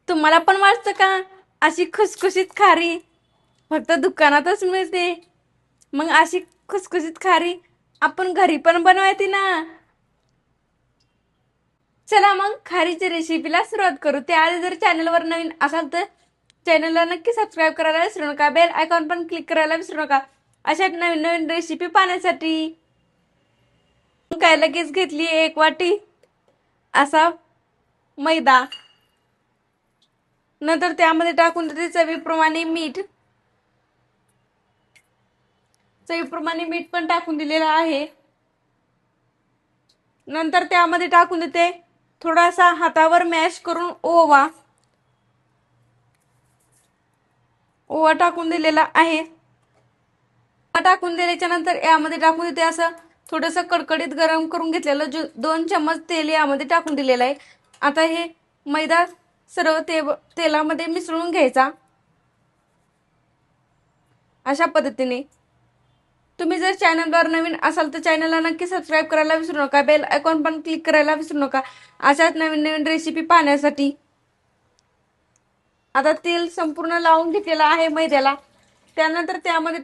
तुम्हाला पण वाटतं का अशी खुसखुशीत खारी फक्त दुकानातच मिळते? मग अशी खुसखुशीत खारी आपण घरी पण बनवायची ना. चला मग खारीच्या रेसिपीला सुरुवात करू. त्याआधी जर चॅनलवर नवीन असाल तर चॅनलला नक्की सबस्क्राईब करायला विसरू नका. बेल आयकॉन पण क्लिक करायला विसरू नका अशा नवीन नवीन रेसिपी पाहण्यासाठी. काय लगेच घेतली 1 वाटी असा मैदा. नंतर त्यामध्ये टाकून देते चवीप्रमाणे मीठ. चवीप्रमाणे मीठ पण टाकून दिलेलं आहे. नंतर त्यामध्ये टाकून देते थोडासा हातावर मॅश करून ओवा. ओवा टाकून दिलेला आहे. टाकून दिल्याच्या नंतर यामध्ये टाकून देते असं थोडंसं कडकडीत गरम करून घेतलेलं 2 चम्मच तेल यामध्ये टाकून दिलेलं आहे. आता हे मैदा सर्व तेलामध्ये मिसळून घ्यायचा अशा पद्धतीने. तुम्ही जर चॅनलवर नवीन असाल तर चॅनलला नक्की सबस्क्राईब करायला विसरू नका. बेल आयकॉन पण क्लिक करायला विसरू नका अशाच नवीन नवीन रेसिपी पाहण्यासाठी. आता तेल संपूर्ण लावून घेतलेलं आहे मैद्याला. त्यानंतर त्यामध्ये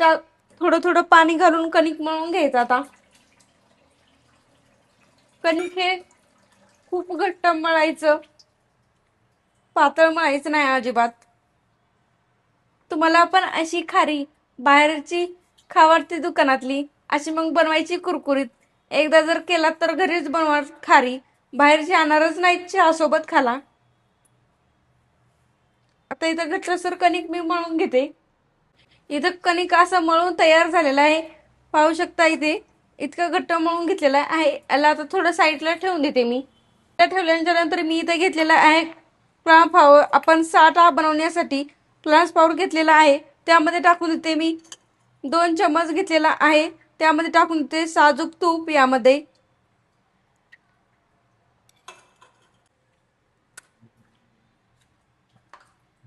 थोडं थोडं पाणी घालून कणिक मळून घ्यायचं. आता कणिक हे खूप घट्ट मळायचं, पातळ मळायचं नाही अजिबात. तुम्हाला पण अशी खारी बाहेरची खावडते दुकानातली अशी मग बनवायची कुरकुरीत. एकदा जर केलात तर घरीच बनवा खारी. बाहेरची आणणारच नाही चहासोबत खाला. आता इथं घट्टसर कणिक मी मळून घेते. इथं कणिक असं मळून तयार झालेलं आहे. पाहू शकता इथे इतकं घट्ट मळून घेतलेलं आहे. याला आता थोडं साईडला ठेवून देते मी. त्या ठेवल्यानंतर नंतर मी इथे घेतलेला आहे कॉर्नफ्लॉवर. आपण साठा बनवण्यासाठी कॉर्नफ्लॉवर घेतलेला आहे. त्यामध्ये टाकून देते मी 2 चम्मच घेतलेला आहे. त्यामध्ये टाकून देते साजूक तूप. यामध्ये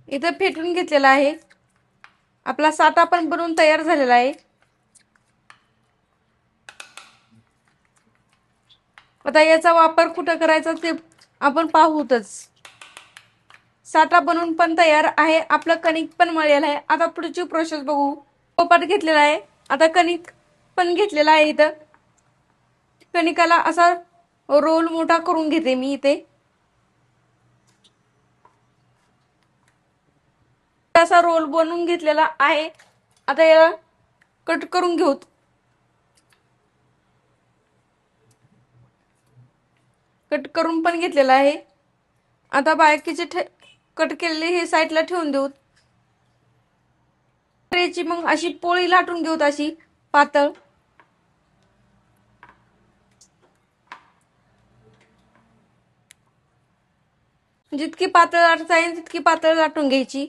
इथं फेटून घेतलेला आहे. आपला साठा पण बनवून तयार झालेला आहे. आता याचा वापर कुठं करायचा ते आपण पाहूतच. साठा बनवून पण तयार आहे. आपलं कणिक पण मळलेलं आहे. आता पुढची प्रोसेस बघू. पोपट घेतलेला आहे. आता कणिक पण घेतलेला आहे. इथं कणिकाला असा रोल मोठा करून घेते मी इथे. असा रोल बनवून घेतलेला आहे. आता याला कट करून घेऊ. कट करून पण घेतलेला आहे. आता बाकीचे कट केलेले हे साईडला ठेवून देऊ. याची मग अशी पोळी लाटून घेऊ अशी पातळ. जितकी पातळ लाटता येईल तितकी पातळ लाटून घ्यायची.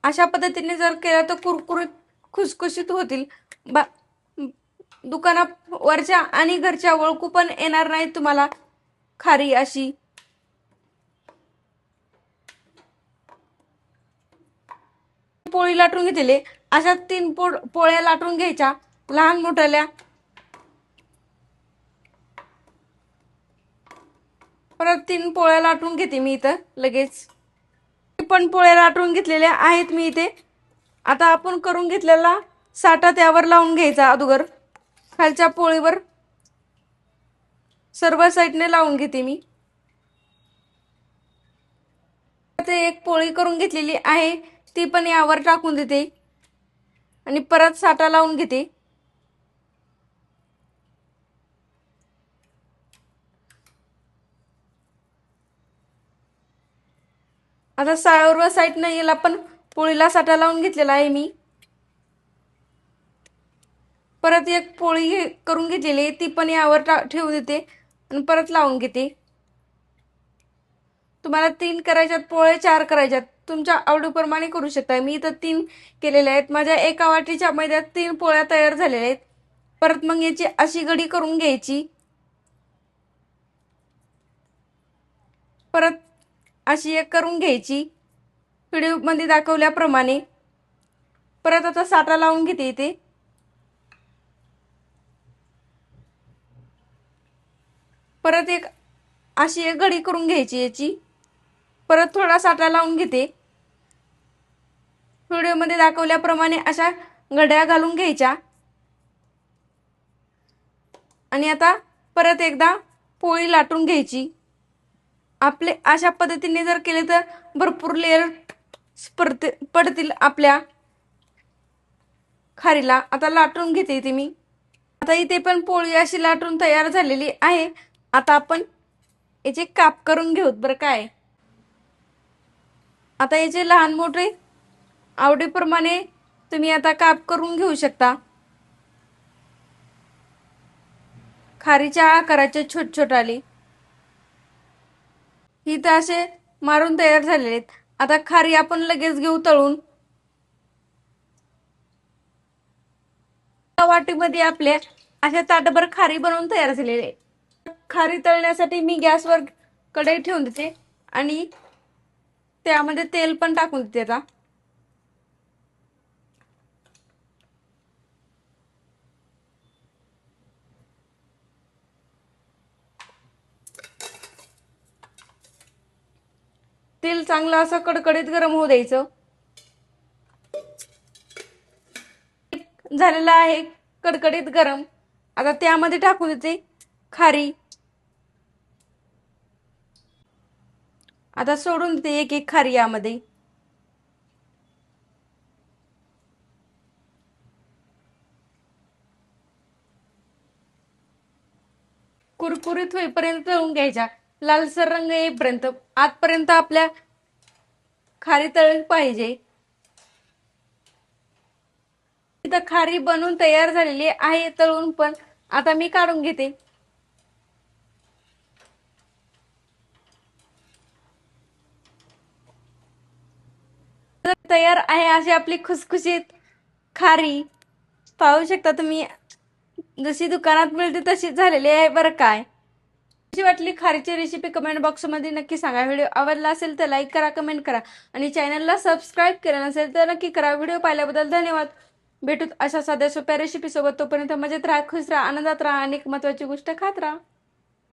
अशा पद्धतीने जर केलं तर कुरकुरीत खुसखुशीत होतील. दुकानात वरच्या आणि घरच्या ओळखू पण येणार नाही तुम्हाला खारी अशी. पोळी लाटून घेतलेले अशा 3 पोळ्या लाटून घ्यायच्या लहान मोठ्याल्या. परत 3 पोळ्या लाटून घेते मी इथं लगेच. पण पोळ्या लाटून घेतलेल्या आहेत मी इथे. आता आपण करून घेतलेला साठा त्यावर लावून घ्यायचा. अगोदर खालच्या पोळीवर सर्व साईडने लावून घेते मी. ते एक पोळी करून घेतलेली आहे ती पण यावर टाकून देते आणि परत साठा लावून घेते. आता सर्व साईडने याला पण पोळीला साठा लावून घेतलेला आहे मी. परत एक पोळी करून घेतलेली ती पण यावर ठेवून देते आणि परत लावून घेते. तुम्हाला 3 करायच्यात पोळ्या, 4 करायच्यात तुमच्या आवडीप्रमाणे करू शकता. मी इथं 3 केलेल्या आहेत. माझ्या 1 वाटीच्या मैद्यात 3 पोळ्या तयार झालेल्या आहेत. परत मग याची अशी घडी करून घ्यायची. परत अशी एक करून घ्यायची व्हिडिओमध्ये दाखवल्याप्रमाणे. परत आता साठा लावून घेते इथे. परत एक अशी एक घडी करून घ्यायची याची. परत थोडा साठा लावून घेते. व्हिडिओमध्ये दाखवल्याप्रमाणे अशा घड्या घालून घ्यायच्या आणि आता परत एकदा पोळी लाटून घ्यायची. आपले अशा पद्धतीने जर केले तर भरपूर लेअर पडतील आपल्या खारीला. आता लाटून घेते इथे मी. आता इथे पण पोळी अशी लाटून तयार झालेली आहे. आता आपण याचे काप करून घेऊत बरं काय. आता याचे लहान मोठे आवडीप्रमाणे तुम्ही आता काप करून घेऊ शकता. खारीच्या आकाराचे छोट छोट आले. ही तर असे मारून तयार झालेले आहेत. आता खारी आपण लगेच घेऊ तळून. वाटीमध्ये आपल्या अशा ताटभर खारी बनवून तयार झालेली आहे. खारी तळण्यासाठी मी गॅसवर कढई ठेवून देते आणि त्यामध्ये तेल पण टाकून देते. आता तेल चांगलं असं कडकडीत गरम होऊ द्यायचं. झालेलं आहे कडकडीत गरम. आता त्यामध्ये टाकून देते खारी. आता सोडून देते एक एक खारी यामध्ये. कुरकुरीत होईपर्यंत तळून घ्यायच्या. लालसर रंग येईपर्यंत आतपर्यंत आपल्या खारी तळली पाहिजे. इथं खारी बनवून तयार झालेली आहे तळून पण. आता मी काढून घेते. तयार आहे अशी आपली खुसखुशीत खारी. पाहू शकता तुम्ही, जशी दुकानात मिळते तशीच झालेली आहे बरं काय. कशी वाटली खारीची रेसिपी कमेंट बॉक्समध्ये नक्की सांगा. व्हिडिओ आवडला असेल तर लाईक करा, कमेंट करा आणि चॅनलला सबस्क्राईब केलं नसेल तर नक्की करा. व्हिडिओ पाहिल्याबद्दल धन्यवाद. भेटूत अशा साध्या सोप्या रेसिपी सोबत. तोपर्यंत मजेत राहा, खुश राहा, आनंदात राहा आणि एक महत्त्वाची गोष्ट खात राहा.